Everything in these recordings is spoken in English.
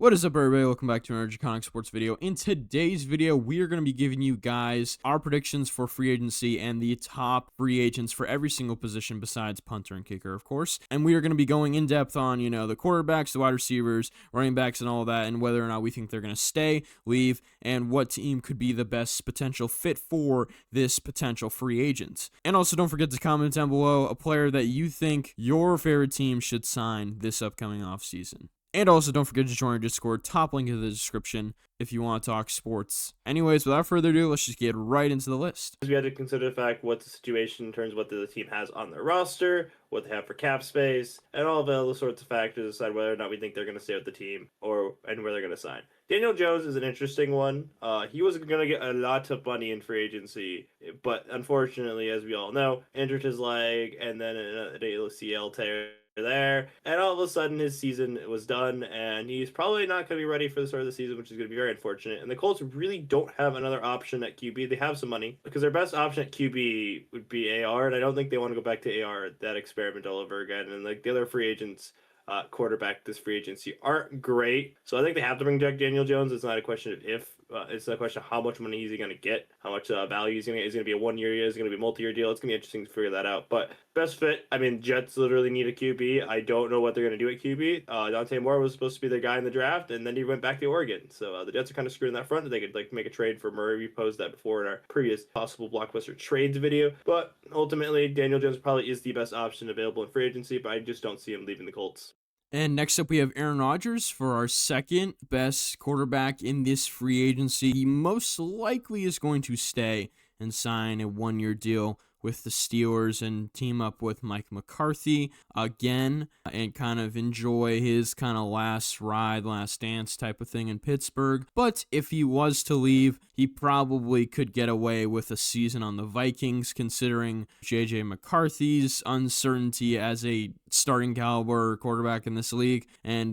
What is up, everybody? Welcome back to another Iconic Sports video. In today's video, we are going to be giving you guys our predictions for free agency and the top free agents for every single position besides punter and kicker, of course. And we are going to be going in depth on, the quarterbacks, the wide receivers, running backs, and all that, and whether or not we think they're going to stay, leave, and what team could be the best potential fit for this potential free agent. And also, don't forget to comment down below a player that you think your favorite team should sign this upcoming offseason. And also, don't forget to join our Discord, top link in the description, if you want to talk sports. Anyways, without further ado, let's just get right into the list. We had to consider the fact what the situation in terms of what the team has on their roster, what they have for cap space, and all of those sorts of factors to decide whether or not we think they're going to stay with the team and where they're going to sign. Daniel Jones is an interesting one. He was going to get a lot of money in free agency, but unfortunately, as we all know, injured his leg and then an ACL tear there, and all of a sudden his season was done, and he's probably not going to be ready for the start of the season, which is going to be very unfortunate. And the Colts really don't have another option at QB. They have some money because their best option at QB would be AR, and I don't think they want to go back to AR, that experiment all over again. And like the other free agents, quarterback this free agency aren't great, so I think they have to bring back Daniel Jones. It's not a question of if, it's a question of how much money is he going to get, how much value is going to be a 1 year deal, is going to be a multi-year deal. It's going to be interesting to figure that out. But best fit, I mean, Jets literally need a QB. I don't know what they're going to do at QB. Dante Moore was supposed to be their guy in the draft, and then he went back to Oregon. So the Jets are kind of screwed in that front. They could make a trade for Murray. We posed that before in our previous possible blockbuster trades video. But ultimately, Daniel Jones probably is the best option available in free agency, but I just don't see him leaving the Colts. And next up, we have Aaron Rodgers for our second best quarterback in this free agency. He most likely is going to stay and sign a 1 year deal with the Steelers and team up with Mike McCarthy again and kind of enjoy his kind of last ride, last dance type of thing in Pittsburgh. But if he was to leave, he probably could get away with a season on the Vikings, considering J.J. McCarthy's uncertainty as a starting caliber quarterback in this league. And,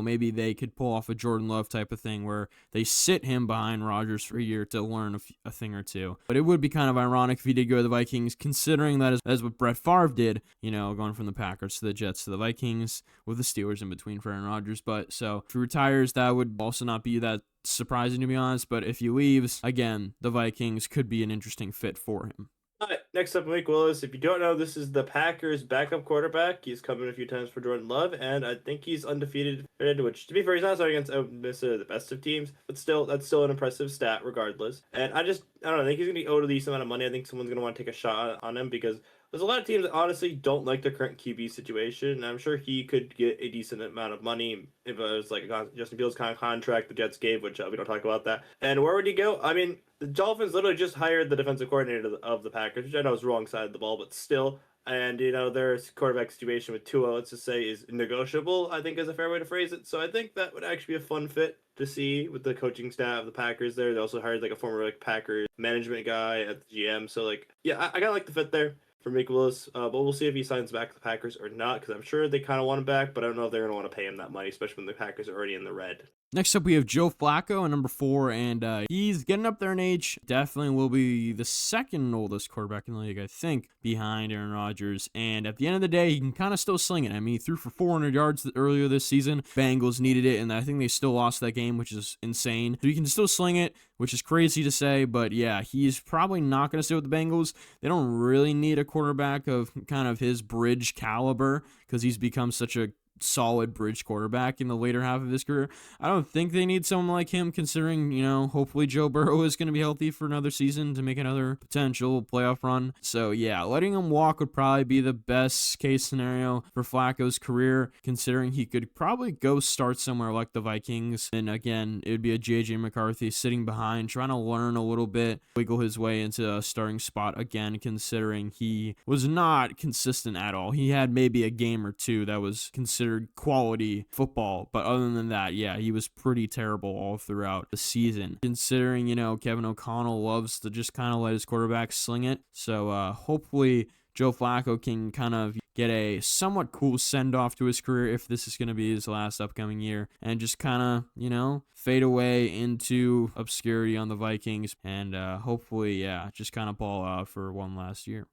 maybe they could pull off a Jordan Love type of thing where they sit him behind Rodgers for a year to learn a thing or two. But it would be kind of ironic if he did go to the Vikings, considering that is what Brett Favre did, going from the Packers to the Jets to the Vikings with the Steelers in between for Aaron Rodgers. But so if he retires, that would also not be that surprising, to be honest. But if he leaves, again, the Vikings could be an interesting fit for him. All right, next up, Mike Willis. If you don't know, this is the Packers' backup quarterback. He's come in a few times for Jordan Love, and I think he's undefeated. Which, to be fair, he's not starting against necessarily the best of teams, but still, that's still an impressive stat regardless. And I don't know, I think he's going to be owed a decent amount of money. I think someone's going to want to take a shot on him because there's a lot of teams that honestly don't like the current QB situation, and I'm sure he could get a decent amount of money if it was like a Justin Fields kind of contract the Jets gave, which we don't talk about that. And where would he go? I mean, the Dolphins literally just hired the defensive coordinator of the Packers, which I know is wrong side of the ball, but still. And, their quarterback situation with Tua, let's just say, is negotiable, I think is a fair way to phrase it. So I think that would actually be a fun fit to see with the coaching staff of the Packers there. They also hired like a former Packers management guy at the GM. So I kind of like the fit there for Mike Willis, but we'll see if he signs back to the Packers or not, because I'm sure they kind of want him back, but I don't know if they're going to want to pay him that money, especially when the Packers are already in the red. Next up, we have Joe Flacco at number 4, and he's getting up there in age. Definitely will be the second oldest quarterback in the league, I think, behind Aaron Rodgers. And at the end of the day, he can kind of still sling it. I mean, he threw for 400 yards earlier this season. Bengals needed it, and I think they still lost that game, which is insane. So he can still sling it, which is crazy to say, but yeah, he's probably not going to stay with the Bengals. They don't really need a quarterback of kind of his bridge caliber because he's become such a solid bridge quarterback in the later half of his career. I don't think they need someone like him, considering, hopefully Joe Burrow is going to be healthy for another season to make another potential playoff run. So yeah, letting him walk would probably be the best case scenario for Flacco's career, considering he could probably go start somewhere like the Vikings. And again, it would be a J.J. McCarthy sitting behind, trying to learn a little bit, wiggle his way into a starting spot again, considering he was not consistent at all. He had maybe a game or two that was considered quality football, but other than that, yeah, he was pretty terrible all throughout the season, considering Kevin O'Connell loves to just kind of let his quarterback sling it. So hopefully Joe Flacco can kind of get a somewhat cool send-off to his career if this is going to be his last upcoming year, and just kind of fade away into obscurity on the Vikings, and hopefully just kind of ball out for one last year.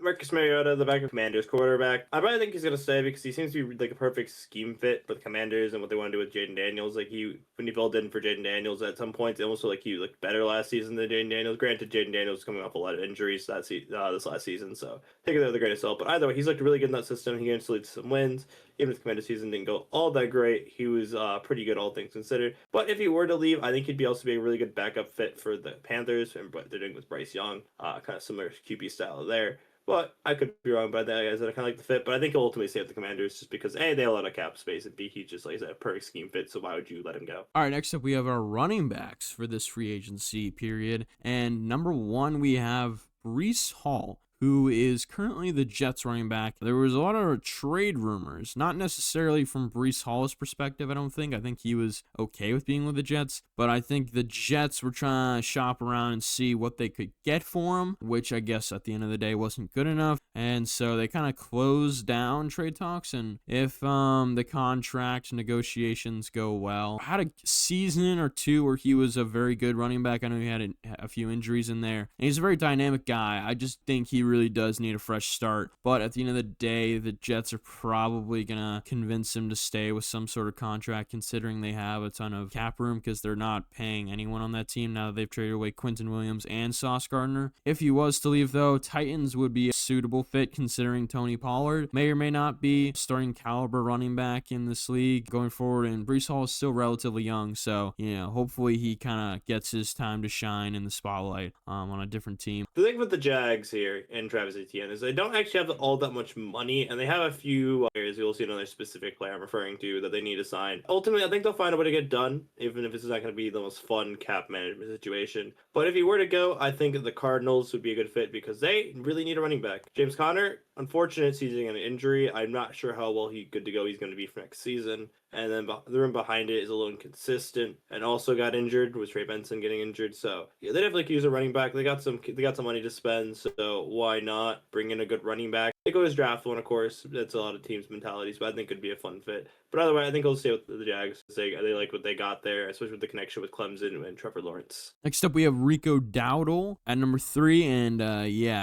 Marcus Mariota, the backup Commanders quarterback. I probably think he's gonna stay because he seems to be like a perfect scheme fit for the Commanders and what they want to do with Jaden Daniels. Like when he filled in for Jaden Daniels at some points, it almost felt like he looked better last season than Jaden Daniels. Granted, Jaden Daniels was coming off a lot of injuries this last season, so take it with a grain of salt. But either way, he's looked really good in that system. He actually leads some wins. Even if the Commander season didn't go all that great, he was pretty good, all things considered. But if he were to leave, I think he'd also be a really good backup fit for the Panthers and what they're doing with Bryce Young, kind of similar QB style there. But I could be wrong about that, guys. I kind of like the fit, but I think he'll ultimately stay with the Commanders just because A, they have a lot of cap space, and B, he's just like I said, a perfect scheme fit. So why would you let him go? All right, next up we have our running backs for this free agency period, and number 1 we have Breece Hall, who is currently the Jets running back. There was a lot of trade rumors, not necessarily from Breece Hall's perspective, I don't think. I think he was okay with being with the Jets, but I think the Jets were trying to shop around and see what they could get for him, which I guess at the end of the day wasn't good enough. And so they kind of closed down trade talks, and if the contract negotiations go well, had a season or two where he was a very good running back. I know he had a few injuries in there, and he's a very dynamic guy. I just think he really does need a fresh start. But at the end of the day, the Jets are probably going to convince him to stay with some sort of contract, considering they have a ton of cap room because they're not paying anyone on that team now that they've traded away Quentin Williams and Sauce Gardner. If he was to leave, though, Titans would be a suitable fit considering Tony Pollard may or may not be starting caliber running back in this league going forward, and Breece Hall is still relatively young, so hopefully he kind of gets his time to shine in the spotlight on a different team. The thing with the Jags here and Travis Etienne is they don't actually have all that much money, and they have a few areas you'll see another specific player I'm referring to that they need to sign. Ultimately, I think they'll find a way to get done, even if this is not going to be the most fun cap management situation. But if he were to go, I think the Cardinals would be a good fit because they really need a running back. James Conner, unfortunate season an injury. I'm not sure how well good to go he's going to be for next season. And then the room behind it is a little inconsistent, and also got injured with Trey Benson getting injured. So yeah, they definitely could use a running back. They got some money to spend, so why not bring in a good running back? They go as draft one, of course. That's a lot of teams' mentalities, but I think it'd be a fun fit. But either way, I think I'll stay with the Jags. They like what they got there, especially with the connection with Clemson and Trevor Lawrence. Next up, we have Rico Dowdle at number 3, and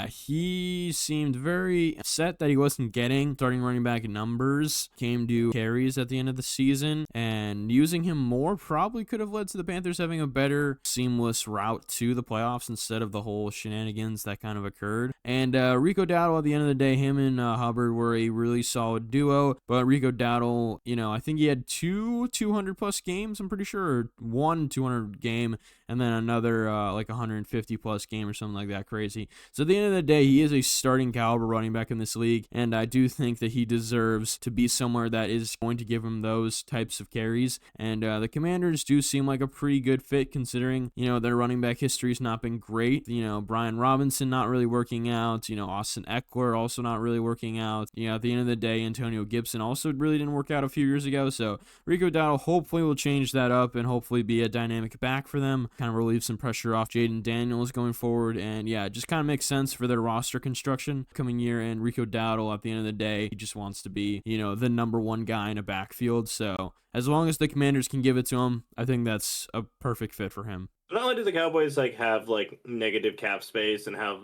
he seemed very upset that he wasn't getting starting running back numbers. Came to carries at the end of the season, and using him more probably could have led to the Panthers having a better seamless route to the playoffs instead of the whole shenanigans that kind of occurred. And Rico Dowdle, at the end of the day, him and Hubbard were a really solid duo, but Rico Dowdle, I think he had 200 plus games, I'm pretty sure, or 200 game, and then another like 150 plus game or something like that crazy. So at the end of the day, he is a starting caliber running back in this league, and I do think that he deserves to be somewhere that is going to give him those types of carries. And the Commanders do seem like a pretty good fit considering, their running back history's not been great. Brian Robinson not really working out, Austin Eckler also not really working out. At the end of the day, Antonio Gibson also really didn't work out a few years ago. So Rico Dowdle hopefully will change that up and hopefully be a dynamic back for them, kind of relieve some pressure off Jaden Daniels going forward. And yeah, it just kind of makes sense for their roster construction coming year. And Rico Dowdle, at the end of the day, he just wants to be, the number one guy in a backfield. So as long as the Commanders can give it to him, I think that's a perfect fit for him. Not only do the Cowboys have negative cap space and have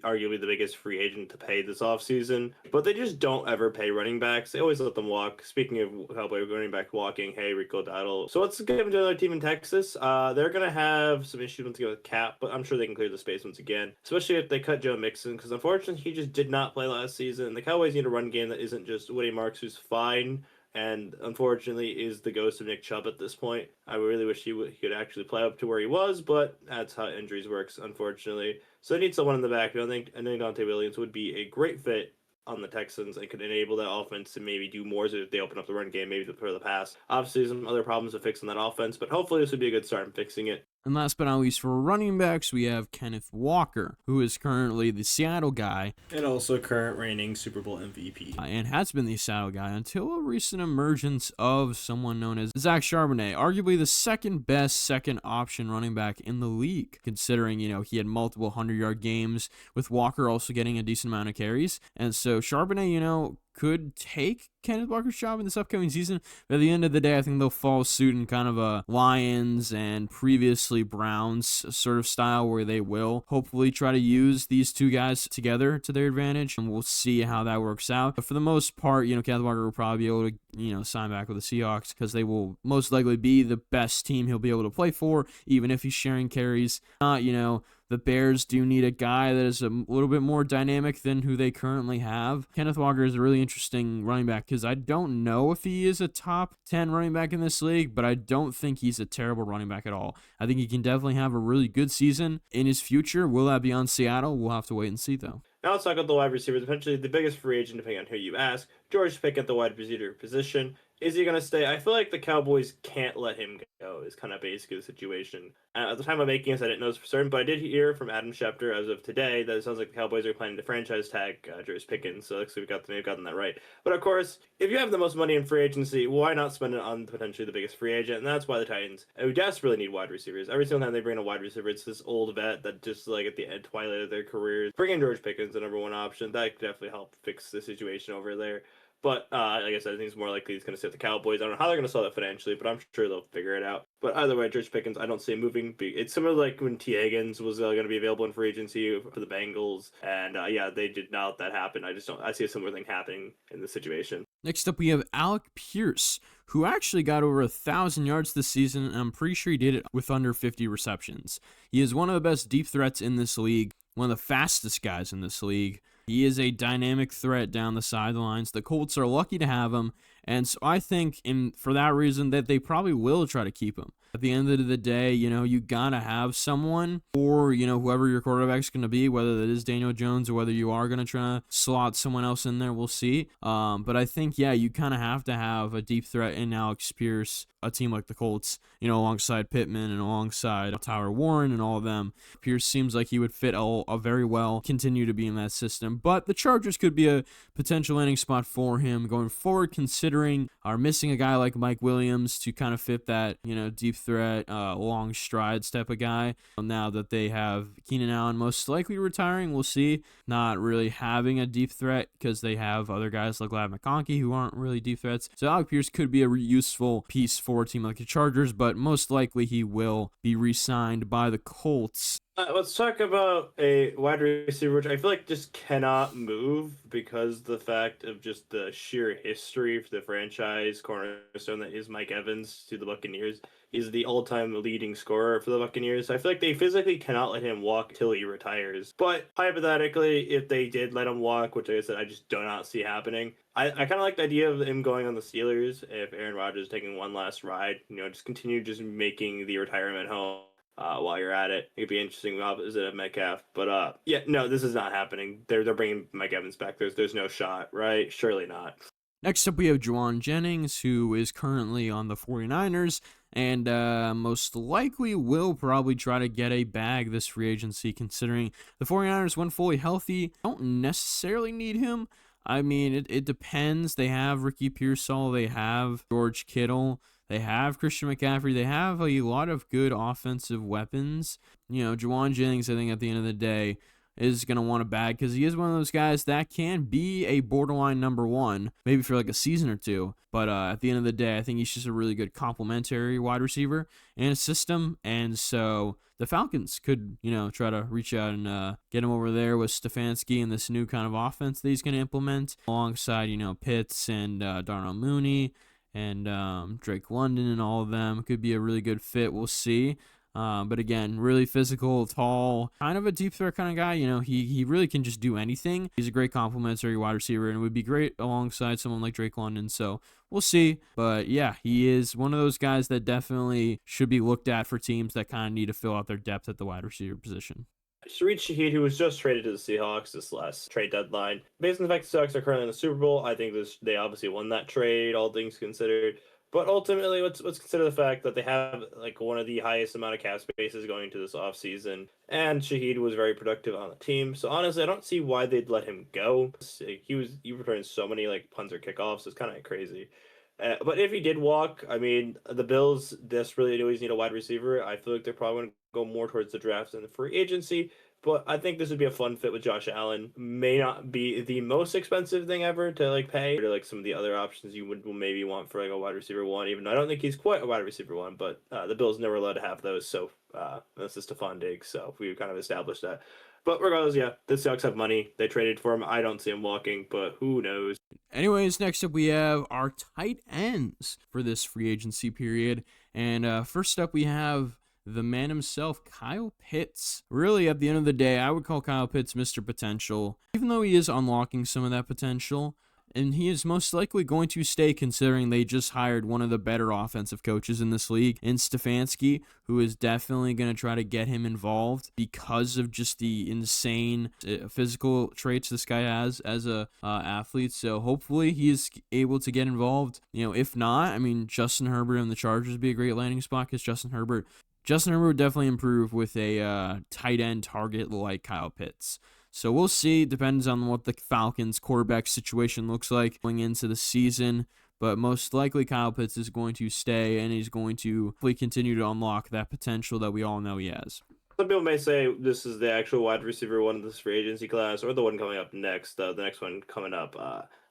arguably the biggest free agent to pay this offseason, but they just don't ever pay running backs. They always let them walk. Speaking of Cowboy running back walking, hey, Rico Dowdle. So let's give him to another team in Texas. They're going to have some issues once again with cap, but I'm sure they can clear the space once again, especially if they cut Joe Mixon, because unfortunately he just did not play last season. The Cowboys need a run game that isn't just Woody Marks, who's fine, and unfortunately is the ghost of Nick Chubb at this point. I really wish he could actually play up to where he was, but that's how injuries works, unfortunately. So they need someone in the back. I think Dante Williams would be a great fit on the Texans and could enable that offense to maybe do more if they open up the run game, maybe for the pass. Obviously, some other problems with fixing that offense, but hopefully this would be a good start in fixing it. And last but not least, for running backs, we have Kenneth Walker, who is currently the Seattle guy. And also current reigning Super Bowl MVP. And has been the Seattle guy until a recent emergence of someone known as Zach Charbonnet, arguably the second best second option running back in the league, considering, he had multiple 100-yard games, with Walker also getting a decent amount of carries. And so Charbonnet, could take Kenneth Walker's job in this upcoming season. But at the end of the day, I think they'll follow suit in kind of a Lions and previously Browns sort of style, where they will hopefully try to use these two guys together to their advantage, and we'll see how that works out. But for the most part, Kenneth Walker will probably be able to, sign back with the Seahawks, because they will most likely be the best team he'll be able to play for, even if he's sharing carries. The Bears do need a guy that is a little bit more dynamic than who they currently have. Kenneth Walker is a really interesting running back, because I don't know if he is a top 10 running back in this league, but I don't think he's a terrible running back at all. I think he can definitely have a really good season in his future. Will that be on Seattle? We'll have to wait and see, though. Now let's talk about the wide receivers. Potentially the biggest free agent, depending on who you ask. George Pickens at the wide receiver position. Is he going to stay? I feel like the Cowboys can't let him go, is kind of basically the situation. At the time of making this, I didn't know this for certain, but I did hear from Adam Schefter as of today that it sounds like the Cowboys are planning to franchise tag George Pickens, so looks like we've gotten that right. But of course, if you have the most money in free agency, why not spend it on potentially the biggest free agent? And that's why the Titans, who desperately need wide receivers. Every single time they bring a wide receiver, it's this old vet that just like at the twilight of their careers. Bringing George Pickens, the number one option, that could definitely help fix the situation over there. But like I said, I think it's more likely he's going to stay with the Cowboys. I don't know how they're going to sell that financially, but I'm sure they'll figure it out. But either way, George Pickens, I don't see him moving. It's similar like when T. Higgins was going to be available in free agency for the Bengals. And yeah, they did not let that happen. I see a similar thing happening in this situation. Next up, we have Alec Pierce, who actually got over 1,000 yards this season, and I'm pretty sure he did it with under 50 receptions. He is one of the best deep threats in this league, one of the fastest guys in this league. He is a dynamic threat down the sidelines. The Colts are lucky to have him, and so I think for that reason that they probably will try to keep him. At the end of the day, you gotta have someone, or whoever your quarterback's gonna be, whether that is Daniel Jones or whether you are gonna try to slot someone else in there, we'll see. But I think you kind of have to have a deep threat in Alex Pierce, a team like the Colts, alongside Pittman and alongside Tyler Warren and all of them. Pierce seems like he would fit a very well, continue to be in that system. But the Chargers could be a potential landing spot for him going forward, considering are missing a guy like Mike Williams to kind of fit that, deep threat, long strides type of guy. Now that they have Keenan Allen most likely retiring, we'll see. Not really having a deep threat because they have other guys like Ladd McConkey who aren't really deep threats. So Alec Pierce could be a useful piece for a team like the Chargers, but most likely he will be re-signed by the Colts. Let's talk about a wide receiver, which I feel like just cannot move because the fact of just the sheer history for the franchise cornerstone that is Mike Evans to the Buccaneers. He's the all-time leading scorer for the Buccaneers. I feel like they physically cannot let him walk till he retires. But hypothetically, if they did let him walk, which like I said, I just do not see happening, I kind of like the idea of him going on the Steelers if Aaron Rodgers is taking one last ride. Just continue just making the retirement home. While you're at it, it'd be interesting opposite of Metcalf, but yeah, no, this is not happening. They're bringing Mike Evans back. There's no shot, right? Surely not. Next up, we have Juwan Jennings, who is currently on the 49ers, and most likely will probably try to get a bag this free agency, considering the 49ers, when fully healthy, don't necessarily need him. I mean, it depends. They have Ricky Pearsall, they have George Kittle, they have Christian McCaffrey. They have a lot of good offensive weapons. Juwan Jennings, I think at the end of the day, is going to want a bag because he is one of those guys that can be a borderline number one, maybe for like a season or two. But at the end of the day, I think he's just a really good complementary wide receiver in a system. And so the Falcons could, try to reach out and get him over there with Stefanski and this new kind of offense that he's going to implement alongside, Pitts and Darnell Mooney and Drake London and all of them. Could be a really good fit. We'll see. But again, really physical, tall, kind of a deep threat kind of guy. He really can just do anything. He's a great complementary wide receiver and would be great alongside someone like Drake London. So we'll see. But yeah, he is one of those guys that definitely should be looked at for teams that kind of need to fill out their depth at the wide receiver position. Shareed Shaheed, who was just traded to the Seahawks this last trade deadline. Based on the fact the Seahawks are currently in the Super Bowl, I think they obviously won that trade, all things considered. But ultimately, let's consider the fact that they have like one of the highest amount of cap spaces going into this offseason. And Shaheed was very productive on the team. So honestly, I don't see why they'd let him go. He returned so many like punts or kickoffs. It's kind of crazy. But if he did walk, I mean, the Bills desperately always need a wide receiver. I feel like they're probably going to go more towards the draft than the free agency. But I think this would be a fun fit with Josh Allen. May not be the most expensive thing ever to like pay, or like some of the other options you would maybe want for like a wide receiver one. Even though I don't think he's quite a wide receiver one, but the Bills never allowed to have those. So this is Stephon Diggs. So we kind of established that. But regardless, yeah, the Seahawks have money. They traded for him. I don't see him walking, but who knows? Anyways, next up we have our tight ends for this free agency period. And first up we have the man himself, Kyle Pitts. Really, at the end of the day, I would call Kyle Pitts Mr. Potential, even though he is unlocking some of that potential. And he is most likely going to stay, considering they just hired one of the better offensive coaches in this league in Stefanski, who is definitely going to try to get him involved because of just the insane physical traits this guy has as a athlete. So hopefully he is able to get involved. If not, I mean, Justin Herbert and the Chargers would be a great landing spot, because Justin Herbert would definitely improve with a tight end target like Kyle Pitts. So we'll see. Depends on what the Falcons' quarterback situation looks like going into the season. But most likely Kyle Pitts is going to stay, and he's going to hopefully continue to unlock that potential that we all know he has. Some people may say this is the actual wide receiver one of this free agency class, or the one coming up next. The next one coming up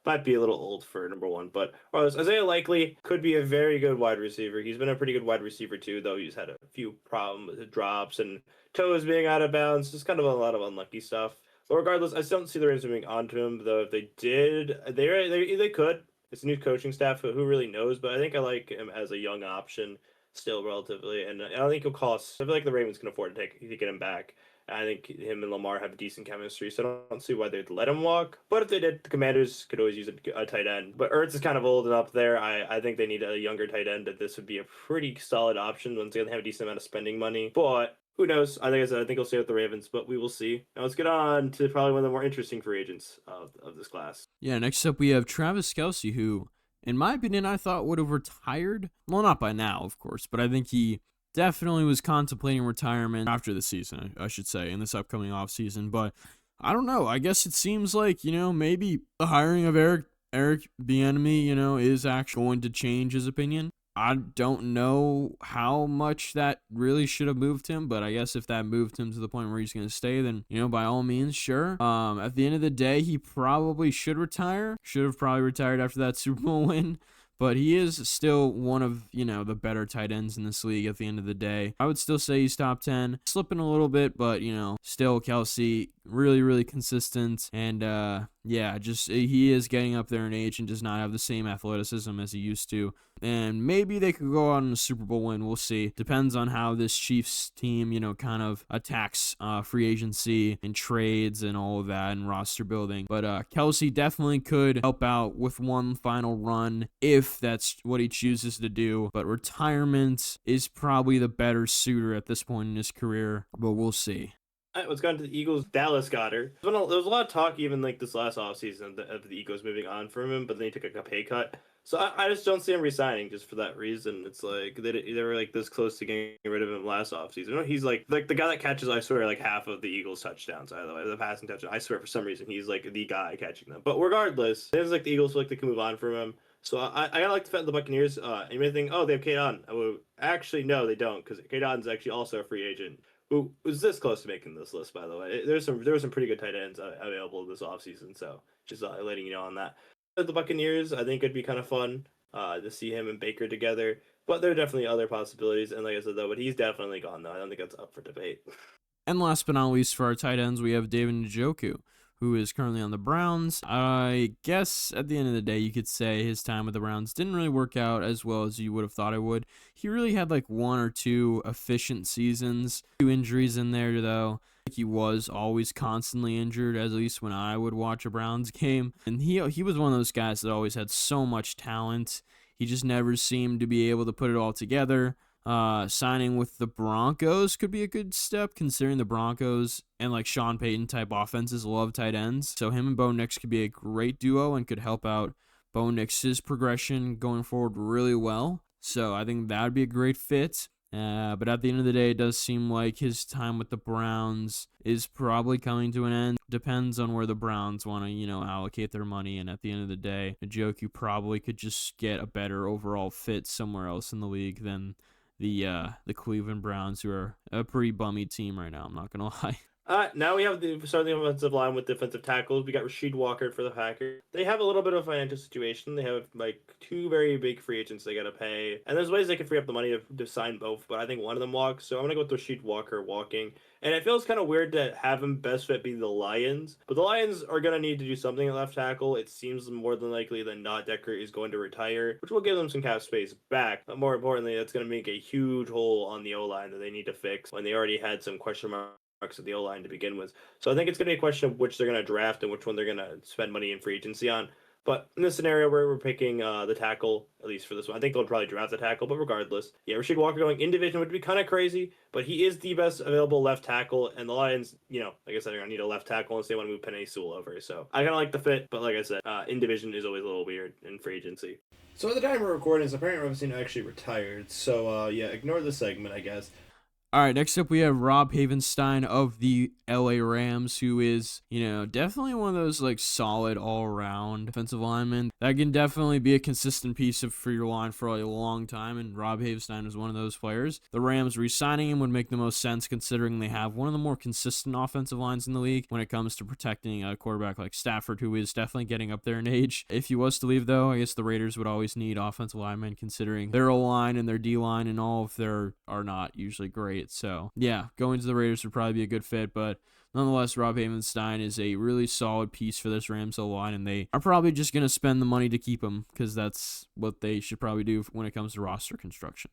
might be a little old for number one, but Isaiah Likely could be a very good wide receiver. He's been a pretty good wide receiver too, though he's had a few problems with drops and toes being out of bounds. Just kind of a lot of unlucky stuff. But regardless, I still don't see the Ravens moving on to him, though if they did, they could. It's a new coaching staff, who really knows, but I think I like him as a young option still relatively, and I don't think he'll cost. I feel like the Ravens can afford to get him back. I think him and Lamar have decent chemistry, so I don't see why they'd let him walk. But if they did, the Commanders could always use a tight end. But Ertz is kind of old and up there. I think they need a younger tight end. That this would be a pretty solid option once they have a decent amount of spending money. But who knows? I think he'll stay with the Ravens, but we will see. Now let's get on to probably one of the more interesting free agents of this class. Yeah, next up we have Travis Kelce, who, in my opinion, I thought would have retired. Well, not by now, of course, but I think he definitely was contemplating retirement after the season, I should say, in this upcoming offseason. But I don't know. I guess it seems like, maybe the hiring of Eric Bieniemy, is actually going to change his opinion. I don't know how much that really should have moved him, but I guess if that moved him to the point where he's going to stay, then, by all means, sure. At the end of the day, he probably should retire. Should have probably retired after that Super Bowl win. But he is still one of, the better tight ends in this league at the end of the day. I would still say he's top 10. Slipping a little bit, but, still Kelce, really, really consistent. And, he is getting up there in age and does not have the same athleticism as he used to. And maybe they could go on a Super Bowl win. We'll see. Depends on how this Chiefs team, kind of attacks free agency and trades and all of that and roster building. But Kelce definitely could help out with one final run if that's what he chooses to do. But retirement is probably the better suitor at this point in his career. But we'll see. All right, let's go on to the Eagles. Dallas Goedert. There was a lot of talk even like this last offseason of the Eagles moving on from him, but then he took a pay cut. So I just don't see him resigning just for that reason. It's like they were like this close to getting rid of him last offseason. He's like the guy that catches, I swear, like half of the Eagles' touchdowns. By the way, the passing touchdowns. I swear, for some reason, he's like the guy catching them. But regardless, it seems like the Eagles feel like they can move on from him. So I kind of like the fact the Buccaneers. You may think, oh, they have Kadon. Oh, actually, no, they don't, because Kadon's actually also a free agent. Who was this close to making this list, by the way? There were some pretty good tight ends available this offseason, so just letting you know on that. The Buccaneers, I think it'd be kind of fun to see him and Baker together, but there are definitely other possibilities. And like I said, though, but he's definitely gone, though. I don't think that's up for debate. And last but not least, for our tight ends, we have David Njoku, who is currently on the Browns. I guess at the end of the day, you could say his time with the Browns didn't really work out as well as you would have thought it would. He really had like one or two efficient seasons. 2 injuries in there, though. He was always constantly injured, at least when I would watch a Browns game. And he was one of those guys that always had so much talent. He just never seemed to be able to put it all together. Signing with the Broncos could be a good step, considering the Broncos and like Sean Payton type offenses love tight ends. So him and Bo Nix could be a great duo and could help out Bo Nix's progression going forward really well. So I think that would be a great fit. But at the end of the day, it does seem like his time with the Browns is probably coming to an end. Depends on where the Browns want to, allocate their money. And at the end of the day, Njoku probably could just get a better overall fit somewhere else in the league than the Cleveland Browns, who are a pretty bummy team right now. I'm not gonna lie. Now we have the starting offensive line with defensive tackles. We got Rasheed Walker for the Packers. They have a little bit of a financial situation. They have like two very big free agents they got to pay, and there's ways they can free up the money to sign both. But I think one of them walks, so I'm gonna go with Rasheed Walker walking. And it feels kind of weird to have him best fit be the Lions, but the Lions are gonna need to do something at left tackle. It seems more than likely than not Decker is going to retire, which will give them some cap space back. But more importantly, that's gonna make a huge hole on the O line that they need to fix when they already had some question marks at the O line to begin with. So I think it's going to be a question of which they're going to draft and which one they're going to spend money in free agency on. But in this scenario where we're picking the tackle, at least for this one, I think they'll probably draft the tackle. But regardless, yeah, Rasheed Walker going in division would be kind of crazy. But he is the best available left tackle, and the Lions, like I said, they're going to need a left tackle unless they want to move Penei Sewell over. So I kind of like the fit, but like I said, in division is always a little weird in free agency. So at the time we're recording, this apparently Robinson actually retired. So yeah, ignore the segment, I guess. All right, next up we have Rob Havenstein of the LA Rams, who is, definitely one of those like solid all-around offensive linemen that can definitely be a consistent piece for your line for a long time, and Rob Havenstein is one of those players. The Rams re-signing him would make the most sense considering they have one of the more consistent offensive lines in the league when it comes to protecting a quarterback like Stafford, who is definitely getting up there in age. If he was to leave, though, I guess the Raiders would always need offensive linemen considering their O-line and their D-line and all of their are not usually great. So, yeah, going to the Raiders would probably be a good fit, but nonetheless, Rob Havenstein is a really solid piece for this Rams O-line, and they are probably just going to spend the money to keep him because that's what they should probably do when it comes to roster construction.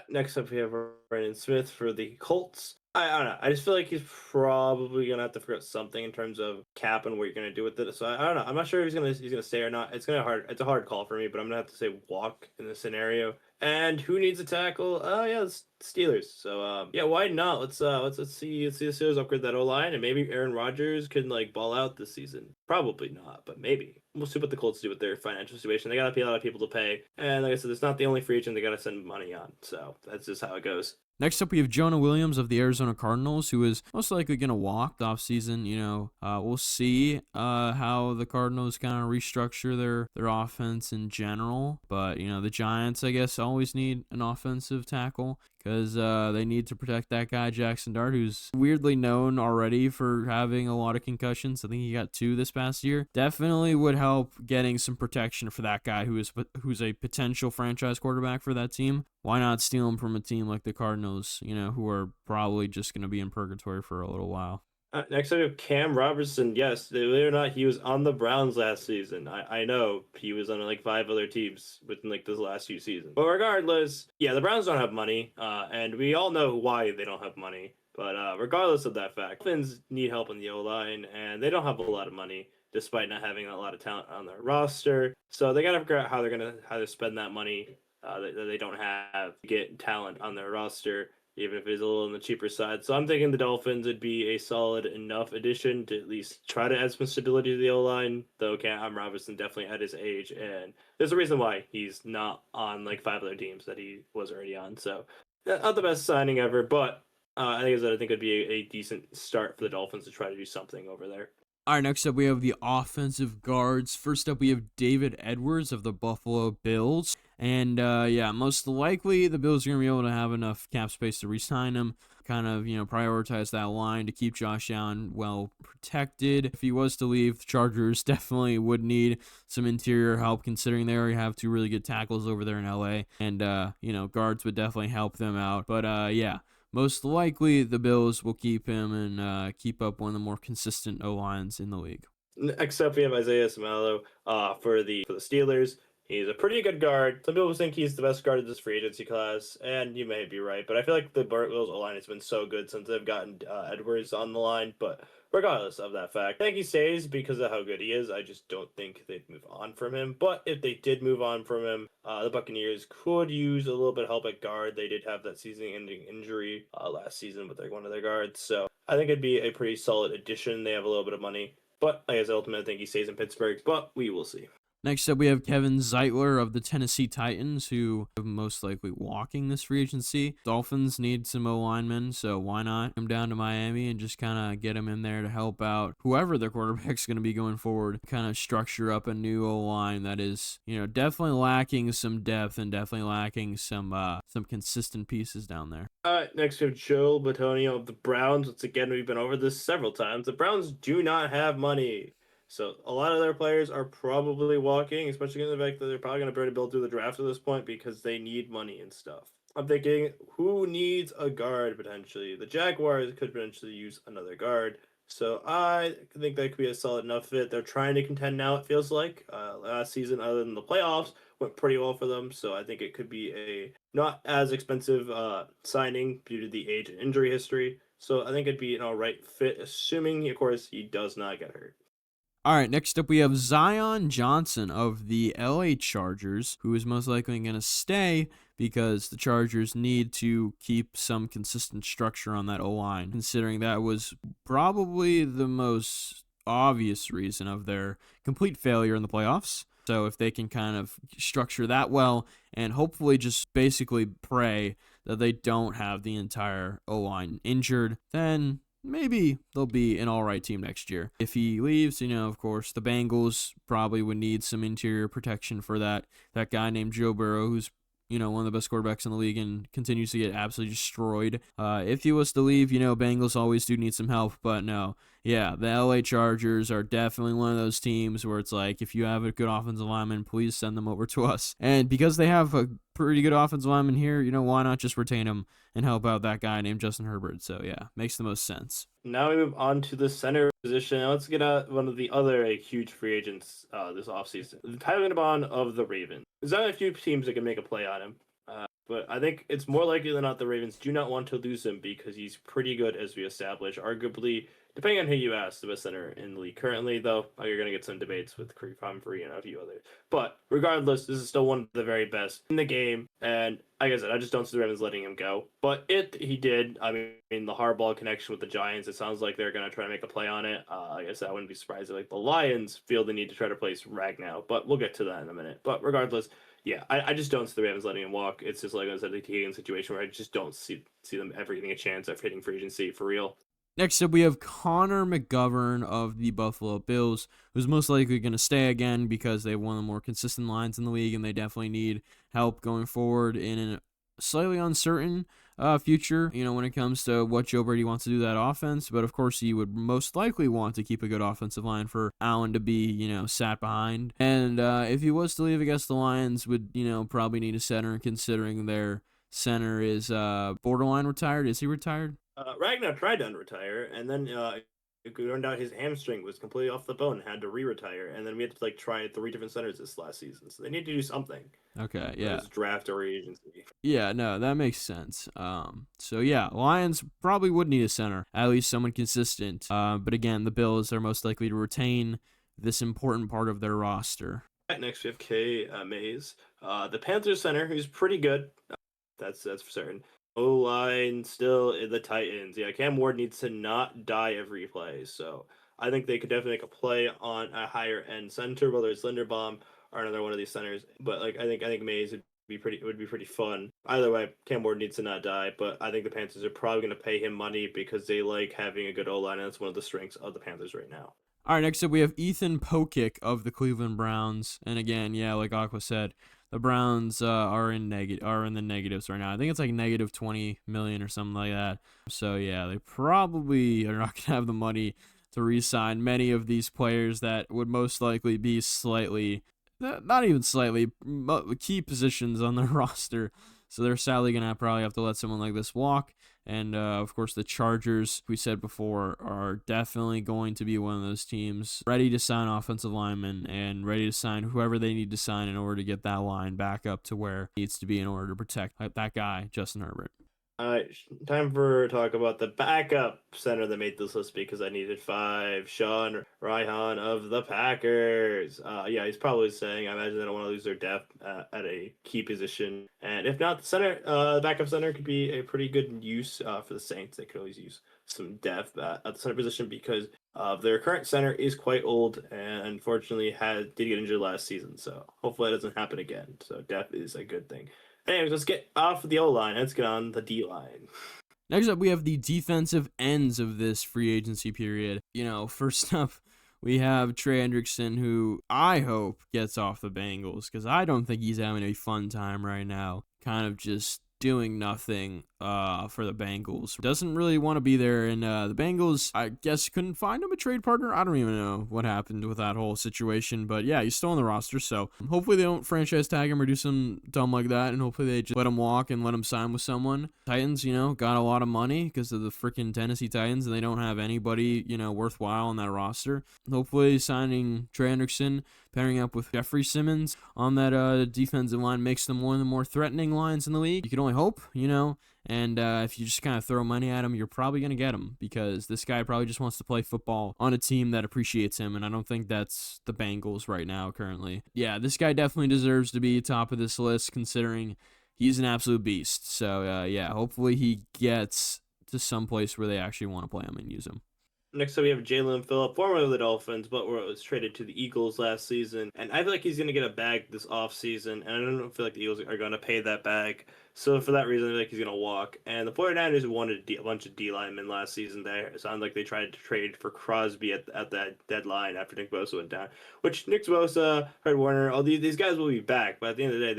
Next up, we have Brandon Smith for the Colts. I don't know. I just feel like he's probably gonna have to figure out something in terms of cap and what you're gonna do with it. So I don't know. I'm not sure if he's gonna stay or not. It's a hard call for me, but I'm gonna have to say walk in this scenario. And who needs a tackle? Yeah, it's Steelers. So yeah, why not? Let's see the Steelers upgrade that O line, and maybe Aaron Rodgers can like ball out this season. Probably not, but maybe. We'll see what the Colts do with their financial situation. They gotta pay a lot of people to pay, and like I said, it's not the only free agent they gotta send money on. So that's just how it goes. Next up, we have Jonah Williams of the Arizona Cardinals, who is most likely going to walk the offseason. We'll see how the Cardinals kind of restructure their offense in general. But, the Giants, I guess, always need an offensive tackle because they need to protect that guy, Jackson Dart, who's weirdly known already for having a lot of concussions. I think he got 2 this past year. Definitely would help getting some protection for that guy who's a potential franchise quarterback for that team. Why not steal him from a team like the Cardinals, who are probably just going to be in purgatory for a little while? Next up, we have Cam Robertson. Yes, believe it or not, he was on the Browns last season. I know he was on like 5 other teams within like this last few seasons. But regardless, yeah, the Browns don't have money, and we all know why they don't have money. But regardless of that fact, Dolphins need help in the O-line, and they don't have a lot of money despite not having a lot of talent on their roster. So they got to figure out how to spend that money that they don't have to get talent on their roster, even if it's a little on the cheaper side. So I'm thinking the Dolphins would be a solid enough addition to at least try to add some stability to the O-line, though Cam Robinson definitely at his age, and there's a reason why he's not on like 5 other teams that he was already on. So not the best signing ever, but I think it would be a decent start for the Dolphins to try to do something over there. All right, next up we have the offensive guards. First up, we have David Edwards of the Buffalo Bills. And, most likely the Bills are going to be able to have enough cap space to re-sign him, kind of, prioritize that line to keep Josh Allen well protected. If he was to leave, the Chargers definitely would need some interior help considering they already have 2 really good tackles over there in LA. And, guards would definitely help them out. But, most likely, the Bills will keep him and keep up one of the more consistent O-lines in the league. Next up, we have Isaiah Seumalo for the Steelers. He's a pretty good guard. Some people think he's the best guard of this free agency class, and you may be right. But I feel like the Bills O-line has been so good since they've gotten Edwards on the line. But regardless of that fact, I think he stays because of how good he is. I just don't think they'd move on from him. But if they did move on from him, the Buccaneers could use a little bit of help at guard. They did have that season-ending injury last season with one of their guards. So I think it'd be a pretty solid addition. They have a little bit of money. But like I said, ultimately, I think he stays in Pittsburgh. But we will see. Next up, we have Kevin Zeitler of the Tennessee Titans, who are most likely walking this free agency. Dolphins need some O-linemen, so why not come down to Miami and just kind of get him in there to help out whoever their quarterback's going to be going forward, kind of structure up a new O-line that is, definitely lacking some depth and definitely lacking some consistent pieces down there. Next we have Joe Batonio of the Browns. Once again, we've been over this several times. The Browns do not have money. So a lot of their players are probably walking, especially in the fact that they're probably going to burn a bill through the draft at this point because they need money and stuff. I'm thinking, who needs a guard potentially? The Jaguars could potentially use another guard. So I think that could be a solid enough fit. They're trying to contend now, it feels like. Last season, other than the playoffs, went pretty well for them. So I think it could be a not as expensive signing due to the age and injury history. So I think it'd be an all right fit, assuming, of course, he does not get hurt. All right, next up we have Zion Johnson of the LA Chargers, who is most likely going to stay because the Chargers need to keep some consistent structure on that O-line, considering that was probably the most obvious reason of their complete failure in the playoffs. So if they can kind of structure that well and hopefully just basically pray that they don't have the entire O-line injured, then maybe they'll be an all right team next year. If he leaves, of course, the Bengals probably would need some interior protection for that guy named Joe Burrow, who's one of the best quarterbacks in the league and continues to get absolutely destroyed. If he was to leave, Bengals always do need some help, but no. Yeah, the LA Chargers are definitely one of those teams where it's like, if you have a good offensive lineman, please send them over to us. And because they have a pretty good offensive lineman here, why not just retain him and help out that guy named Justin Herbert? So yeah, makes the most sense. Now we move on to the center position. Now let's get at one of the other huge free agents this offseason. Tyler Linderbaum of the Ravens. There's only a few teams that can make a play on him. But I think it's more likely than not the Ravens do not want to lose him because he's pretty good, as we established. Arguably, depending on who you ask, the best center in the league currently, though. You're going to get some debates with Creek Humphrey and a few others. But regardless, this is still one of the very best in the game. And like I said, I just don't see the Ravens letting him go. But he did. I mean, the hardball connection with the Giants, it sounds like they're going to try to make a play on it. Like I said, I wouldn't be surprised if the Lions feel the need to try to place Ragnow. But we'll get to that in a minute. But regardless, yeah, I just don't see the Ravens letting him walk. It's just like I said, the Teagan situation where I just don't see them ever getting a chance of hitting free agency for real. Next up, we have Connor McGovern of the Buffalo Bills, who's most likely going to stay again because they have one of the more consistent lines in the league, and they definitely need help going forward in a slightly uncertain future, when it comes to what Joe Brady wants to do that offense. But of course, he would most likely want to keep a good offensive line for Allen to be, sat behind. And if he was to leave, I guess the Lions would, probably need a center, considering their center is borderline retired. Is he retired? Ragnar tried to unretire, and then it turned out his hamstring was completely off the bone and had to re-retire. And then we had to try 3 different centers this last season. So they need to do something. Okay, yeah. Draft or agency. Yeah, no, that makes sense. So yeah, Lions probably would need a center, at least someone consistent. But again, the Bills are most likely to retain this important part of their roster. Next we have K. Mays, the Panthers center, who's pretty good. That's for certain. O-line still in the Titans. Yeah, Cam Ward needs to not die every play. So I think they could definitely make a play on a higher end center, whether it's Linderbaum or another one of these centers. But I think Mays would be pretty fun. Either way, Cam Ward needs to not die. But I think the Panthers are probably going to pay him money because they like having a good O-line, and that's one of the strengths of the Panthers right now. All right, next up we have Ethan Pokic of the Cleveland Browns, and again, yeah, like Aqua said, the Browns are in the negatives right now. I think it's like negative 20 million or something like that. So yeah, they probably are not gonna have the money to re-sign many of these players that would most likely be not even slightly, key positions on their roster. So they're sadly gonna probably have to let someone like this walk. And, of course, the Chargers, we said before, are definitely going to be one of those teams ready to sign offensive linemen and ready to sign whoever they need to sign in order to get that line back up to where it needs to be in order to protect that guy, Justin Herbert. All right, time for talk about the backup center that made this list because I needed 5. Sean Ryan of the Packers. Yeah, he's probably saying, I imagine they don't want to lose their depth at a key position. And if not, the backup center could be a pretty good use for the Saints. They could always use some depth at the center position because Their current center is quite old and unfortunately did get injured last season, so hopefully that doesn't happen again. So depth is a good thing. Anyways, let's get off the O line. Let's get on the D line. Next up, we have the defensive ends of this free agency period. First up, we have Trey Hendrickson, who I hope gets off the Bengals, because I don't think he's having a fun time right now. Kind of just doing nothing for the Bengals. Doesn't really want to be there, and the Bengals, I guess, couldn't find him a trade partner. I don't even know what happened with that whole situation, but yeah, he's still on the roster, so hopefully they don't franchise tag him or do something dumb like that, and hopefully they just let him walk and let him sign with someone. Titans, got a lot of money because of the freaking Tennessee Titans, and they don't have anybody, worthwhile on that roster. Hopefully signing Trey Hendrickson, pairing up with Jeffrey Simmons on that defensive line makes them one of the more threatening lines in the league. You can only hope, and if you just kind of throw money at him, you're probably going to get him, because this guy probably just wants to play football on a team that appreciates him, and I don't think that's the Bengals right now currently. Yeah, this guy definitely deserves to be top of this list, considering he's an absolute beast. So, yeah, hopefully he gets to some place where they actually want to play him and use him. Next up, we have Jalen Phillip, formerly of the Dolphins, but was traded to the Eagles last season. And I feel like he's going to get a bag this offseason, and I don't feel like the Eagles are going to pay that bag. So for that reason, I feel like he's going to walk. And the 49ers wanted a bunch of D linemen last season. It sounded like they tried to trade for Crosby at that deadline after Nick Bosa went down. Which Nick Bosa, Fred Warner, all these guys will be back, but at the end of the day,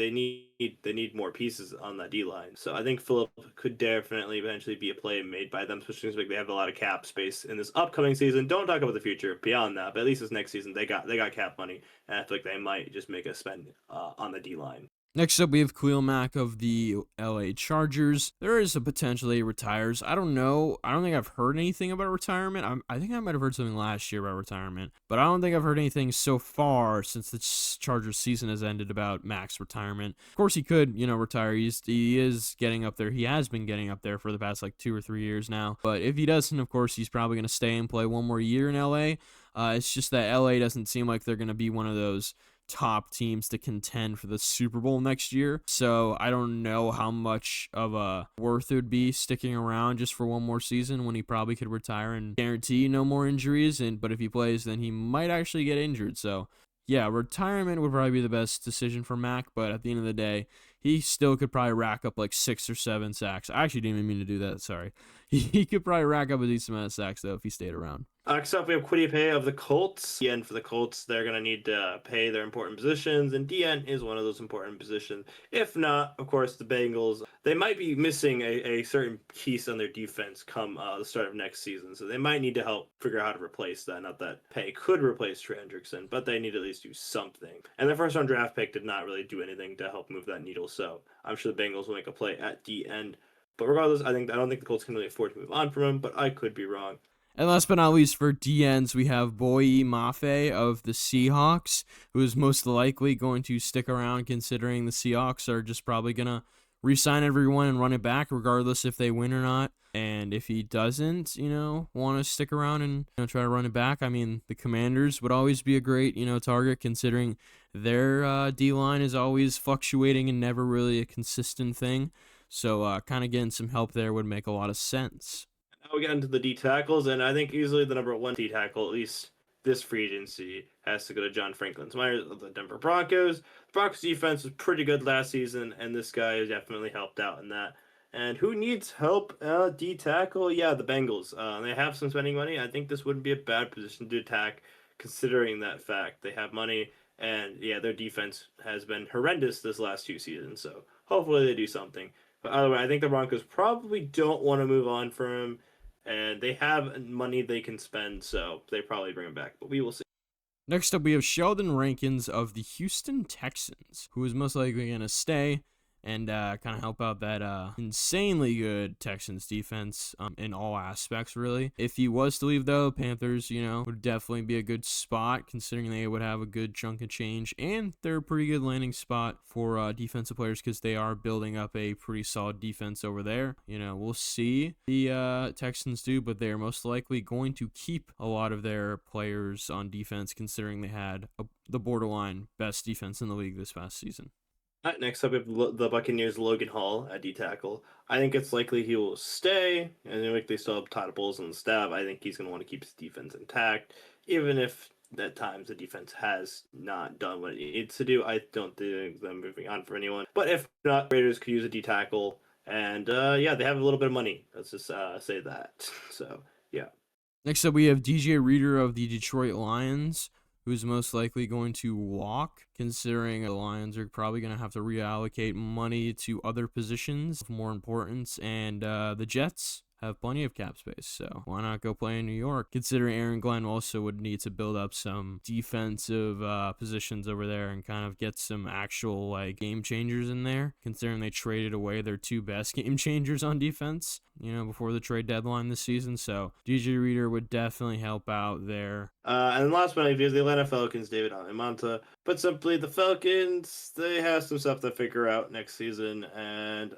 they need more pieces on that D line. So I think Phillip could definitely eventually be a play made by them, especially since they have a lot of cap space in this upcoming season. Don't talk about the future beyond that, but at least this next season they got cap money, and I feel like they might just make a spend on the D line. Next up, we have Khalil Mack of the LA Chargers. There is a potential he retires. I don't know. I don't think I've heard anything about retirement. I think I might have heard something last year about retirement, but I don't think I've heard anything so far since the Chargers season has ended about Mack's retirement. Of course, he could, retire. He is getting up there. He has been getting up there for the past 2 or 3 years now. But if he doesn't, of course, he's probably going to stay and play one more year in LA. It's just that LA doesn't seem like they're going to be one of those top teams to contend for the Super Bowl next year. So I don't know how much of a worth it would be sticking around just for one more season when he probably could retire and guarantee no more injuries. But if he plays, then he might actually get injured. So yeah, retirement would probably be the best decision for Mac, but at the end of the day, he still could probably rack up 6 or 7 sacks. I actually didn't even mean to do that, sorry. He could probably rack up a decent amount of sacks, though, if he stayed around. Next up, we have Kwity Paye of the Colts. DN for the Colts, they're going to need to pay their important positions, and DN is one of those important positions. If not, of course, the Bengals, they might be missing a certain piece on their defense come the start of next season, so they might need to help figure out how to replace that. Not that Paye could replace Trey Hendrickson, but they need to at least do something. And their first-round draft pick did not really do anything to help move that needle, so I'm sure the Bengals will make a play at the end. But regardless, I don't think the Colts can really afford to move on from him, but I could be wrong. And last but not least, for DNs, we have Boye Mafe of the Seahawks, who is most likely going to stick around, considering the Seahawks are just probably going to re-sign everyone and run it back, regardless if they win or not. And if he doesn't, want to stick around and try to run it back, I mean, the Commanders would always be a great, target, considering their D-line is always fluctuating and never really a consistent thing. So kind of getting some help there would make a lot of sense. Now we get into the D tackles, and I think easily the number 1 D tackle, at least this free agency, has to go to John Franklin Myers of the Denver Broncos. The Broncos defense was pretty good last season, and this guy has definitely helped out in that. And who needs help? D tackle? Yeah, the Bengals. They have some spending money. I think this wouldn't be a bad position to attack, considering that fact. They have money, and yeah, their defense has been horrendous this last 2 seasons, so hopefully they do something. But either way, I think the Broncos probably don't want to move on from him, and they have money they can spend, so they probably bring him back. But we will see. Next up, we have Sheldon Rankins of the Houston Texans, who is most likely going to stay and kind of help out that insanely good Texans defense in all aspects, really. If he was to leave, though, Panthers, would definitely be a good spot, considering they would have a good chunk of change, and they're a pretty good landing spot for defensive players because they are building up a pretty solid defense over there. We'll see the Texans do, but they're most likely going to keep a lot of their players on defense, considering they had the borderline best defense in the league this past season. Next up, we have the Buccaneers' Logan Hall at D tackle. I think it's likely he will stay, and then like they still have Todd Bowles on the staff. I think he's going to want to keep his defense intact, even if at times the defense has not done what it needs to do. I don't think them moving on for anyone. But if not, Raiders could use a D tackle, and yeah, they have a little bit of money. Let's just say that. So yeah. Next up, we have DJ Reader of the Detroit Lions, who's most likely going to walk, considering the Lions are probably going to have to reallocate money to other positions of more importance, and the Jets have plenty of cap space, so why not go play in New York, considering Aaron Glenn also would need to build up some defensive positions over there and kind of get some actual like game changers in there, considering they traded away their two best game changers on defense, before the trade deadline this season. So DJ Reader would definitely help out there. And last but not least, the Atlanta Falcons, David Almanta. But simply, the Falcons, they have some stuff to figure out next season, and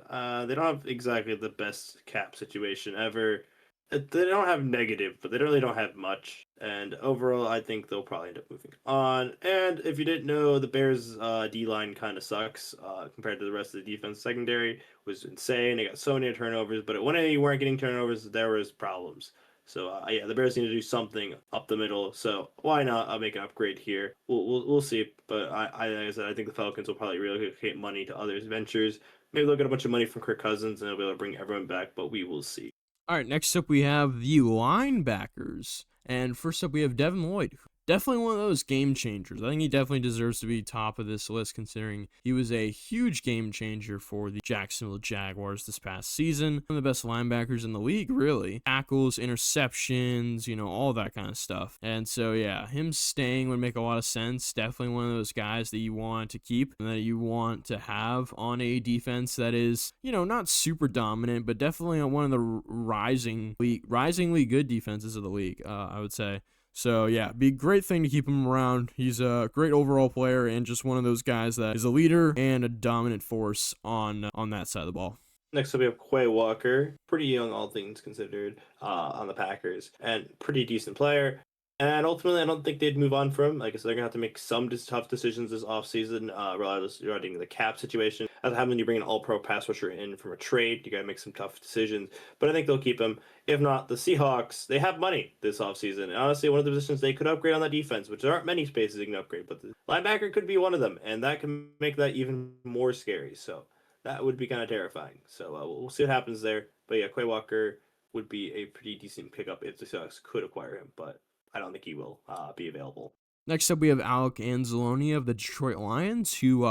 they don't have exactly the best cap situation ever. They don't have negative, but they really don't have much. And overall, I think they'll probably end up moving on. And if you didn't know, the Bears' D-line kind of sucks compared to the rest of the defense. Secondary was insane. They got so many turnovers, but when you weren't getting turnovers, there was problems. So yeah, the Bears need to do something up the middle. So why not make an upgrade here? We'll see. But like I said, I think the Falcons will probably relocate money to other ventures. Maybe they'll get a bunch of money from Kirk Cousins and they'll be able to bring everyone back. But we will see. All right, next up we have the linebackers. And first up we have Devin Lloyd. Definitely one of those game changers. I think he definitely deserves to be top of this list, considering he was a huge game changer for the Jacksonville Jaguars this past season. One of the best linebackers in the league, really. Tackles, interceptions, all that kind of stuff. And so, yeah, him staying would make a lot of sense. Definitely one of those guys that you want to keep and that you want to have on a defense that is, not super dominant, but definitely one of the risingly good defenses of the league, I would say. So, yeah, be a great thing to keep him around. He's a great overall player and just one of those guys that is a leader and a dominant force on that side of the ball. Next up, we have Quay Walker, pretty young, all things considered, on the Packers, and pretty decent player. And ultimately, I don't think they'd move on from him. Like I said, they're going to have to make some tough decisions this offseason, regarding the cap situation. As having you bring an all-pro pass rusher in from a trade, you got to make some tough decisions. But I think they'll keep him. If not, the Seahawks, they have money this offseason. And honestly, one of the positions they could upgrade on that defense, which there aren't many spaces they can upgrade, but the linebacker could be one of them. And that can make that even more scary. So that would be kind of terrifying. So we'll see what happens there. But yeah, Quay Walker would be a pretty decent pickup if the Seahawks could acquire him. But I don't think he will be available. Next up, we have Alec Anzalone of the Detroit Lions, who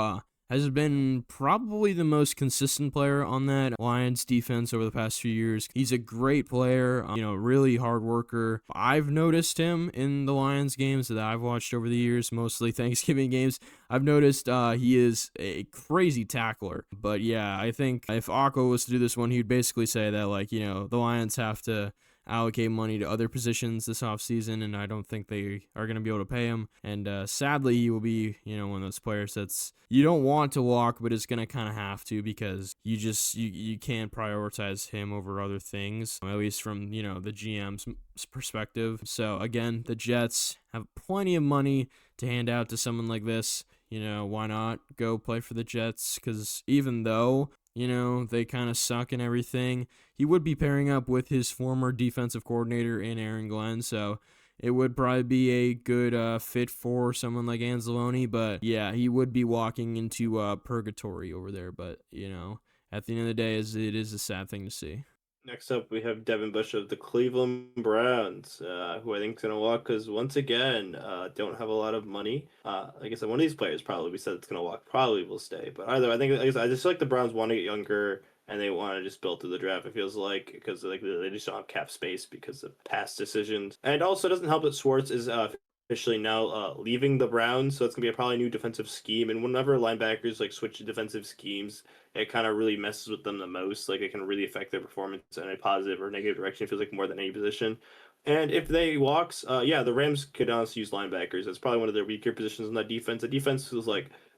has been probably the most consistent player on that Lions defense over the past few years. He's a great player, really hard worker. I've noticed him in the Lions games that I've watched over the years, mostly Thanksgiving games. I've noticed he is a crazy tackler. But yeah, I think if Aqua was to do this one, he'd basically say that, the Lions have to allocate money to other positions this offseason, and I don't think they are going to be able to pay him. And sadly, he will be, one of those players that's you don't want to walk, but is going to kind of have to because you can't prioritize him over other things, at least from, the GM's perspective. So again, the Jets have plenty of money to hand out to someone like this. Why not go play for the Jets? Because even though they kind of suck and everything, he would be pairing up with his former defensive coordinator in Aaron Glenn, so it would probably be a good fit for someone like Anzalone. But yeah, he would be walking into purgatory over there. But at the end of the day, it is a sad thing to see. Next up, we have Devin Bush of the Cleveland Browns, who I think is going to walk because, once again, don't have a lot of money. Like I said, one of these players probably, we said it's going to walk, probably will stay. But either, I think, like I said, I just feel like the Browns want to get younger and they want to just build through the draft, it feels like, because they just don't have cap space because of past decisions. And it also doesn't help that Schwartz is officially now leaving the Browns, so it's gonna be probably a new defensive scheme. And whenever linebackers switch to defensive schemes, it kind of really messes with them the most. It can really affect their performance in a positive or negative direction. It feels like more than any position. And if they walks, the Rams could honestly use linebackers. That's probably one of their weaker positions in that defense. The defense was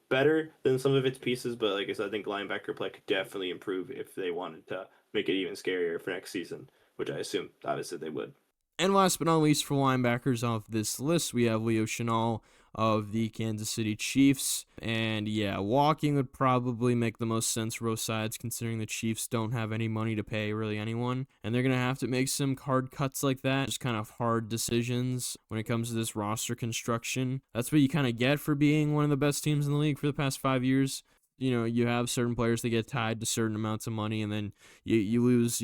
better than some of its pieces, but like I said, I think linebacker play could definitely improve if they wanted to make it even scarier for next season, which I assume obviously they would. And last but not least, for linebackers off this list, we have Leo Chenal of the Kansas City Chiefs. And yeah, walking would probably make the most sense for both sides, considering the Chiefs don't have any money to pay really anyone. And they're going to have to make some hard cuts like that, just kind of hard decisions when it comes to this roster construction. That's what you kind of get for being one of the best teams in the league for the past 5 years. You have certain players that get tied to certain amounts of money, and then you lose,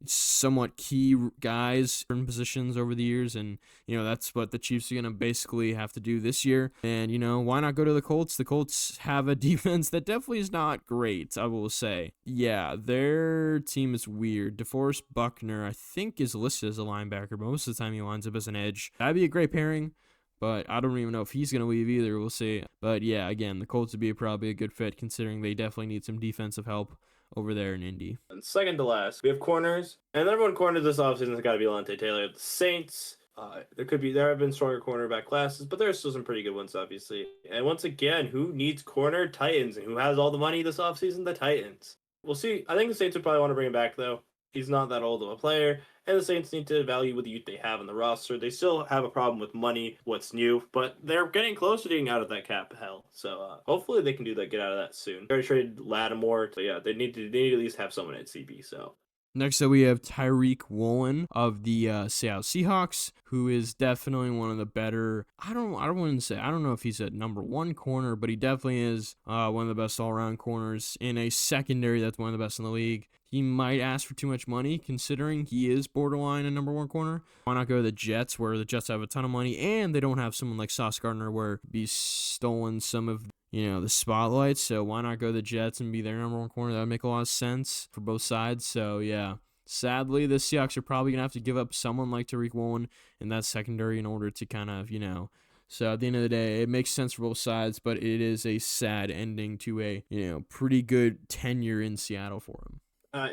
somewhat key guys in positions over the years, and that's what the Chiefs are going to basically have to do this year. And why not go to the Colts? The Colts have a defense that definitely is not great, I will say. Yeah, their team is weird. DeForest Buckner, I think, is listed as a linebacker, but most of the time he winds up as an edge. That'd be a great pairing, but I don't even know if he's going to leave either. We'll see. But yeah, again, the Colts would be probably a good fit, considering they definitely need some defensive help over there in Indy. And second to last, we have corners. And the number one corner this offseason has got to be Lante Taylor of the Saints. There have been stronger cornerback classes, but there are still some pretty good ones, obviously. And once again, who needs corner? Titans. And who has all the money this offseason? The Titans. We'll see. I think the Saints would probably want to bring him back, though. He's not that old of a player, and the Saints need to value what the youth they have in the roster. They still have a problem with money, what's new, but they're getting close to getting out of that cap hell. So hopefully they can get out of that soon. They already traded Lattimore, so yeah, they need to at least have someone at CB. So. Next up, we have Tyreek Woolen of the Seattle Seahawks, who is definitely one of the better. I don't know if he's a number one corner, but he definitely is one of the best all-around corners in a secondary that's one of the best in the league. He might ask for too much money, considering he is borderline a number one corner. Why not go to the Jets, where the Jets have a ton of money, and they don't have someone like Sauce Gardner, where be stolen some of the spotlight. So why not go to the Jets and be their number one corner? That would make a lot of sense for both sides. So yeah, sadly, the Seahawks are probably going to have to give up someone like Tyreek Woolen in that secondary in order to kind of, So at the end of the day, it makes sense for both sides, but it is a sad ending to a, pretty good tenure in Seattle for him.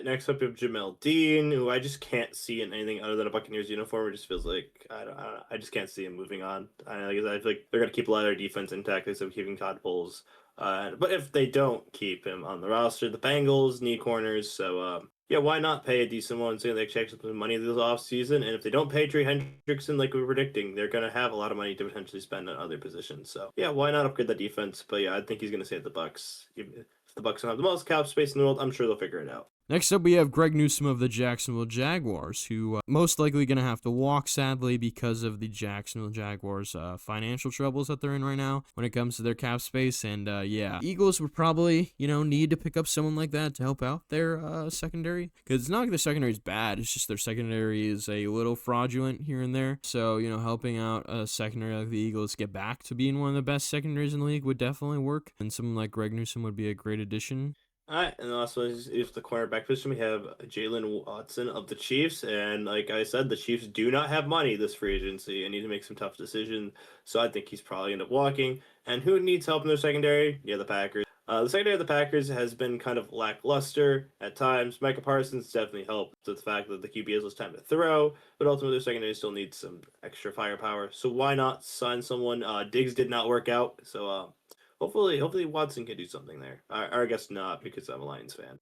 Next up, we have Jamel Dean, who I just can't see in anything other than a Buccaneers uniform. It just feels like I just can't see him moving on. I feel like they're gonna keep a lot of their defense intact instead of keeping Todd Bowles. But if they don't keep him on the roster, the Bengals need corners. So yeah, why not pay a decent one? So they check some money this offseason. And if they don't pay Trey Hendrickson like we were predicting, they're gonna have a lot of money to potentially spend on other positions. So yeah, why not upgrade the defense? But yeah, I think he's gonna stay at the Bucs. If the Bucs don't have the most cap space in the world, I'm sure they'll figure it out. Next up, we have Greg Newsome of the Jacksonville Jaguars, who most likely going to have to walk, sadly, because of the Jacksonville Jaguars' financial troubles that they're in right now when it comes to their cap space. And yeah, Eagles would probably, need to pick up someone like that to help out their secondary, because it's not like their secondary is bad. It's just their secondary is a little fraudulent here and there. So, helping out a secondary like the Eagles get back to being one of the best secondaries in the league would definitely work. And someone like Greg Newsome would be a great addition. All right, and the last one is the cornerback position. We have Jalen Watson of the Chiefs, and like I said, the Chiefs do not have money this free agency and need to make some tough decisions. So I think he's probably end up walking. And who needs help in their secondary? Yeah, the Packers. The secondary of the Packers has been kind of lackluster at times. Micah Parsons definitely helped with the fact that the QB has less time to throw, but ultimately their secondary still needs some extra firepower. So why not sign someone? Diggs did not work out, so Hopefully Watson can do something there. Or I guess not, because I'm a Lions fan.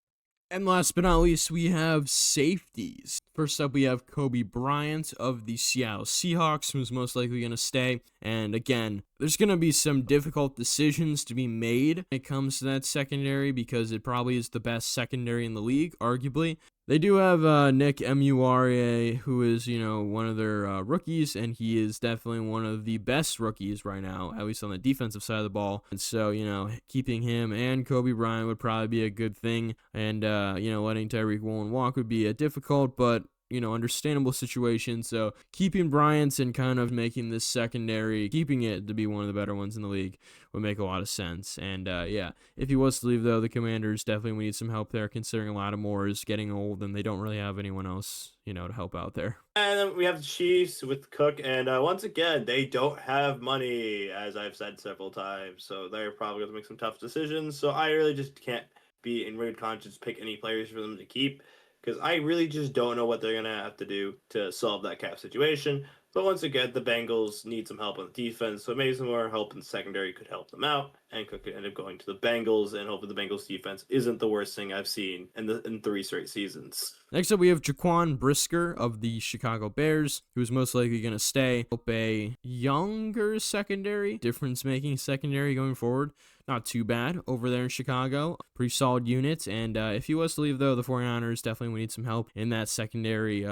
And last but not least, we have safeties. First up, we have Kobe Bryant of the Seattle Seahawks, who's most likely going to stay. And again, there's going to be some difficult decisions to be made when it comes to that secondary, because it probably is the best secondary in the league, arguably. They do have Nick Muria, who is, one of their rookies, and he is definitely one of the best rookies right now, at least on the defensive side of the ball. And so, keeping him and Kobe Bryant would probably be a good thing. And, letting Tyreek Woolen walk would be a difficult, but understandable situation. So keeping Bryant and kind of making this secondary, keeping it to be one of the better ones in the league would make a lot of sense. And yeah, if he was to leave, though, the Commanders definitely would need some help there, considering Lattimore is getting old and they don't really have anyone else, to help out there. And then we have the Chiefs with Cook, and once again, they don't have money, as I've said several times. So they're probably going to make some tough decisions. So I really just can't be in good conscience pick any players for them to keep, because I really just don't know what they're going to have to do to solve that cap situation. But once again, the Bengals need some help on the defense, so maybe some more help in the secondary could help them out. and Cook could end up going to the Bengals, and hopefully the Bengals defense isn't the worst thing I've seen in 3 straight seasons. Next up, we have Jaquan Brisker of the Chicago Bears, who's most likely going to stay. Hope a younger secondary, difference-making secondary going forward. Not too bad over there in Chicago. Pretty solid unit. And if he was to leave, though, the 49ers definitely would need some help in that secondary,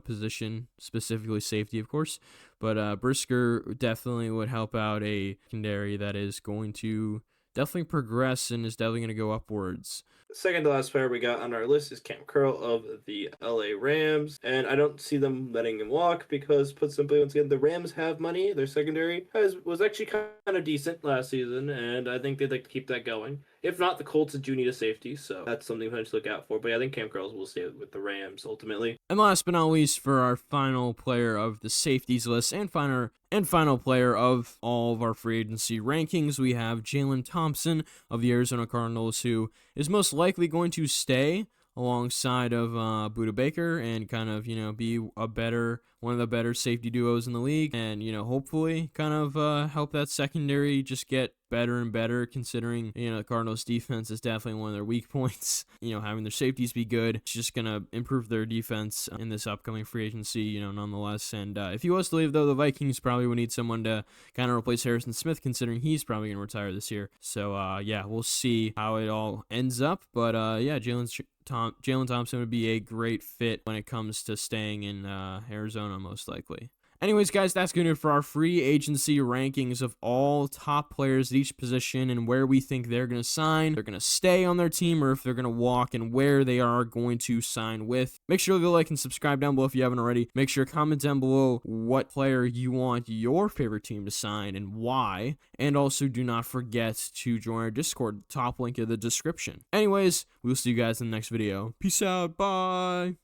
position, specifically safety, of course. But Brisker definitely would help out a secondary that is going to definitely progress and is definitely going to go upwards. Second to last player we got on our list is Cam Curl of the LA Rams, and I don't see them letting him walk because, put simply, once again, the Rams have money. Their secondary was actually kind of decent last season, and I think they'd like to keep that going. If not, the Colts do need a safety, so that's something to look out for. But yeah, I think Cam Curl will stay with the Rams ultimately. And last but not least, for our final player of the safeties list and final player of all of our free agency rankings, we have Jalen Thompson of the Arizona Cardinals, who is most likely going to stay alongside of Budda Baker and kind of, be one of the better safety duos in the league, and, hopefully kind of help that secondary just get better and better, considering, the Cardinals defense is definitely one of their weak points. Having their safeties be good, it's just going to improve their defense in this upcoming free agency, nonetheless. And if he was to leave, though, the Vikings probably would need someone to kind of replace Harrison Smith, considering he's probably going to retire this year. So, we'll see how it all ends up. But, Jalen Thompson would be a great fit when it comes to staying in Arizona, most likely. Anyways, guys, that's going to do it for our free agency rankings of all top players at each position and where we think they're going to sign, they're going to stay on their team, or if they're going to walk, and where they are going to sign with. Make sure to leave a like and subscribe down below if you haven't already. Make sure to comment down below what player you want your favorite team to sign and why. And also, do not forget to join our Discord, top link in the description. Anyways, we'll see you guys in the next video. Peace out. Bye.